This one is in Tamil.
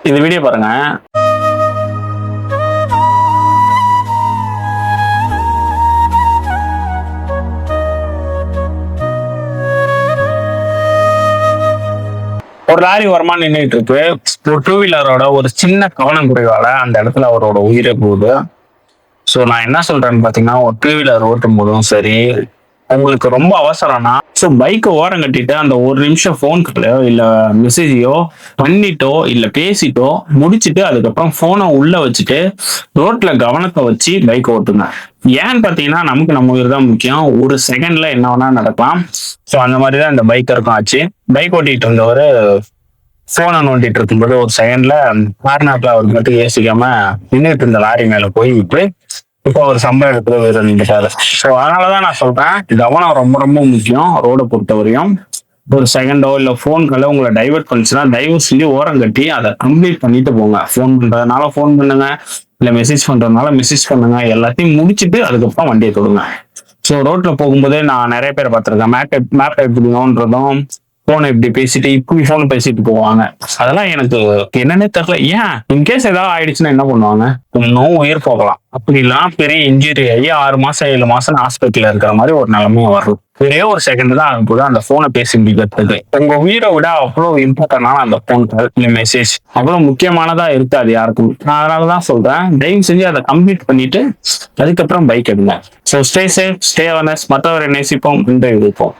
இந்த வீடியோ பாருங்க. ஒரு லாரி ஓரமா நின்றுட்டு இருக்கு. ஒரு டூ வீலரோட ஒரு சின்ன கவனம் குறைவால அந்த இடத்துல அவரோட உயிரை போகுது. ஸோ நான் என்ன சொல்றேன்னு பாத்தீங்கன்னா, ஒரு டூ வீலர் ஓட்டும் போதும் சரி, உங்களுக்கு ரொம்ப அவசரம்னா ஸோ பைக்கை ஓரம் கட்டிட்டு அந்த ஒரு நிமிஷம் ஃபோன் காலையோ இல்ல மெசேஜையோ பண்ணிட்டோ இல்ல பேசிட்டோ முடிச்சுட்டு அதுக்கப்புறம் போனை உள்ள வச்சுட்டு ரோட்ல கவனத்தை வச்சு பைக் ஓட்டுங்க. ஏன்னு பாத்தீங்கன்னா, நமக்கு நம்ம உயிர் தான் முக்கியம். ஒரு செகண்ட்ல என்ன வேணா நடக்கலாம். ஸோ அந்த மாதிரிதான் இந்த பைக்கருக்கும் ஆச்சு. பைக் ஓட்டிட்டு இருந்தவர் போனை நோண்டிட்டு இருக்கும்போது ஒரு செகண்ட்ல கார்னாப்ல அவர் மட்டும் யோசிக்காம நின்றுட்டு இருந்த லாரி மேல போய் விட்டு இப்போ ஒரு சம்பவம் எடுத்து உயிரை நின்றுட்டாரு. ஸோ அதனாலதான் நான் சொல்றேன், கவனம் ரொம்ப ரொம்ப முக்கியம். ரோட பொறுத்தவரையும் ஒரு செகண்டோ இல்ல போன் காலோ உங்களை டைவர்ட் பண்ணுச்சுன்னா தயவு செஞ்சு ஓரம் கட்டி அதை கம்ப்ளீட் பண்ணிட்டு போங்க. போன் பண்றதுனால போன் பண்ணுங்க, இல்ல மெசேஜ் பண்றதுனால மெசேஜ் பண்ணுங்க. எல்லாத்தையும் முடிச்சுட்டு அதுக்கப்புறம் வண்டியை தொடுங்க. ஸோ ரோட்ல போகும்போதே நான் நிறைய பேர் பார்த்திருக்கேன். மேப் எப்படி நோன்றதும் போனை இப்படி பேசிட்டு இப்படி போன் பேசிட்டு போவாங்க. அதெல்லாம் எனக்கு என்னன்னே தெரியல. ஏன் இன்கேஸ் ஏதாவது ஆயிடுச்சுன்னா என்ன பண்ணுவாங்க? இன்னும் உயிர் போகலாம். அப்படிலாம் பெரிய இன்ஜுரி ஆகி 6 மாசம் 7 மாசம் ஹாஸ்பிட்டல்ல இருக்கிற மாதிரி ஒரு நிலைமை வரும். ஒரே ஒரு செகண்ட் தான் ஆகும் போது அந்த போனை பேசி முடிக்கிறது உங்க உயிரை விட அவ்வளவு இம்பார்ட்டன்டான அந்த போன் கால் இல்ல மெசேஜ் அவ்வளவு முக்கியமானதா இருக்காது யாருக்கும். நான் அதனாலதான் சொல்றேன், தயவு செஞ்சு அதை கம்ப்ளீட் பண்ணிட்டு அதுக்கப்புறம் பைக் எடுங்க. So stay safe, stay awareness, மற்றவரை நேசிப்போம், இன்றை இருப்போம்.